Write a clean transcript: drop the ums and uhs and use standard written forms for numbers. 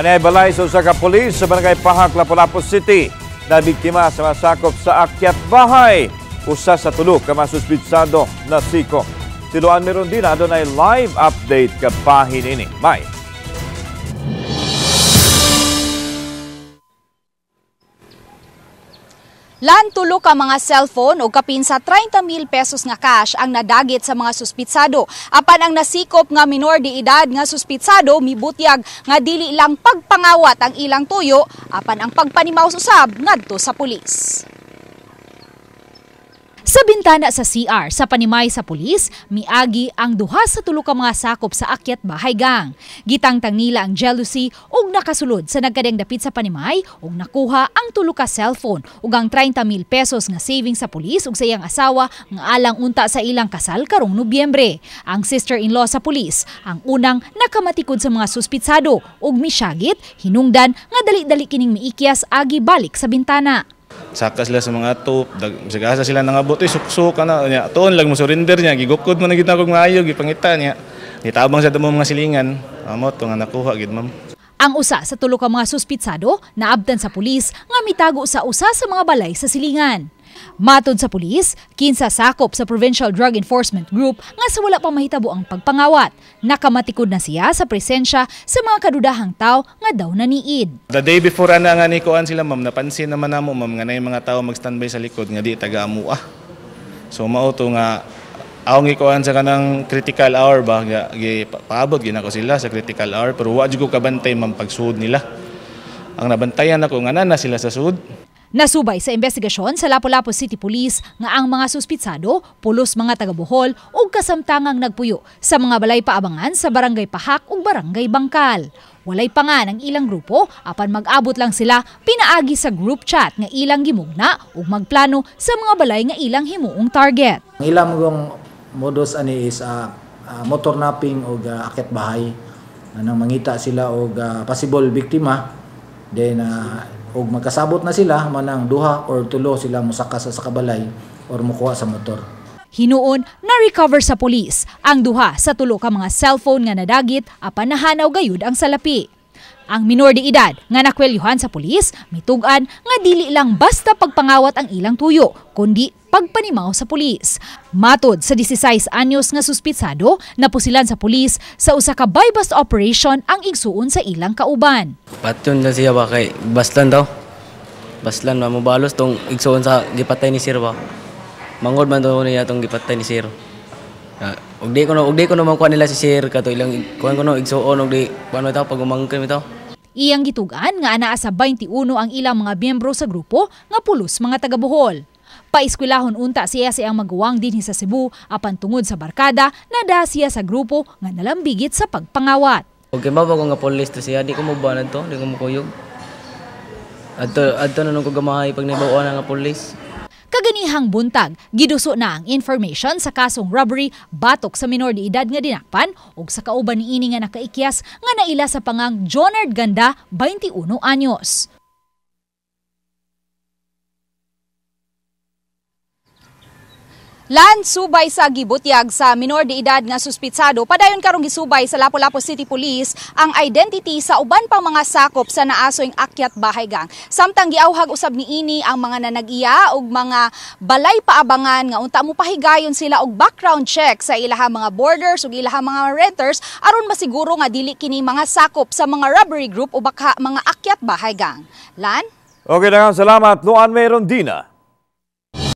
Anay balay sa usa ka pulis sa barangay Pahak, Lapu-Lapu City na biktima sa masakop sa akyat bahay. Usa sa tulo ka masuspitsado na siko. Tiluan meron din adunay live update ka bahin ini. May. Lan tulo ka mga cellphone o kapin sa 30,000 pesos nga cash ang nadagit sa mga suspitsado. Apan ang nasikop nga minor de edad nga suspitsado mibutyag nga dili lang pagpangawat ang ilang tuyo, apan ang pagpanimaw usab ngadto sa pulis. Sa bintana sa CR sa panimay sa pulis, miagi ang duha sa tulo ka mga sakop sa akyat bahay gang. Gitangtang nila ang jealousy ug nakasulod sa nagkadeng dapit sa panimay ug nakuha ang tulo ka cellphone ug ang 30,000 pesos nga savings sa pulis ug sa iyang asawa nga alang unta sa ilang kasal karong Nobyembre. Ang sister-in-law sa pulis ang unang nakamatikod sa mga suspitsado ug misyagit hinungdan nga dali-dali kining miikyas agi balik sa bintana. Saka sila sa mga top, sagasa sila nangabot, suksok na niya. Tuon lang mo surrender niya, gigukod mo na gid ako maayo, gipangita niya. Nitabang sa damo mga silingan, amo to nga nakuha gid ma'am. Ang usa sa tulo ka mga suspitsado naabtan sa pulis nga mitago sa usa sa mga balay sa silingan. Matod sa pulis, kinsa sakop sa Provincial Drug Enforcement Group nga sa wala pang mahitabo ang pagpangawat. Nakamatikod na siya sa presensya sa mga kadudahang tao nga daw naniid. The day before ana nga nikuan sila ma'am, napansin naman namo ma'am nga nay mga tao magstandby sa likod nga di taga amua. So mao to nga aong ikuan sa kanang critical hour ba paabot ginako sila sa critical hour pero wa jud ko kabantay ma'am pagsud nila. Ang nabantayan ako nga na sila sa sud. Nasubay sa investigasyon sa Lapu-Lapu City Police nga ang mga suspitsado, pulos mga taga-Bohol ug kasamtangang nagpuyo sa mga balay paabangan sa Barangay Pahak ug Barangay Bangkal. Walay pangan ang ilang grupo apan mag-abot lang sila pinaagi sa group chat nga ilang gimugna ug magplano sa mga balay nga ilang himuong target. Ang ilang modus ani is motor napping ug akyat bahay. Nang mangita sila og possible biktima then og magkasabot na sila manang duha or tulo sila mosaka sa kabalay or mukuha sa motor. Hinuon na-recover sa pulis ang duha sa tulo ka mga cellphone nga nadagit apan nahanaw gayud ang salapi. Ang minor de edad nga nakwelyuhan sa pulis mitug-an nga dili lang basta pagpangawat ang ilang tuyo kundi pagpanimaw sa pulis. Matod sa 16 anyos nga suspitsado, napusilan sa pulis sa usa ka buy-bust operation ang igsuon sa ilang kauban. Patyon na siya ba kay baslan daw. Baslan mamubalos tong igsuon sa gipatay ni Sir ba. Mangod man daw niya tong gipatay ni Sir. Ug di ko no makuha nila si Sir kato ilang kuan ko no igsuon ug di paano taw pag umangken bitaw. Iyang gitugan nga anaa sa 21 ang ilang mga miyembro sa grupo nga pulos mga taga-Bohol. Paeskwelahon unta siya sa iyang maguwang dinhi sa Cebu apan tungod sa barkada nada siya sa grupo nga nalambigit sa pagpangawat. Okay ba ko nga pulis to siya di ko mo banad to, di ko mo kuyog. Adto na nung ko gamahay pag nibawaan nga pulis. Kaganihang buntag, giduso na ang information sa kasong robbery batok sa minor de edad nga dinakpan ug sa kauban niini nga nakaikyas nga naila sa pangang Jonard Ganda, 21 anyos. Lan subay sa gibutyag sa minor de edad nga suspitsado, padayon karong gisubay sa Lapu-Lapu City Police ang identity sa uban pang mga sakop sa naasoing akyat bahay gang. Samtang giawhag usab niini ang mga nanag-iya ug mga balay paabangan nga unta mo pahigayon sila og background check sa ilahang mga boarders ug ilahang mga renters aron masiguro nga dili kini mga sakop sa mga robbery group o baka mga akyat bahay gang. Lan? Okay na, salamat. Luan Meron Dina.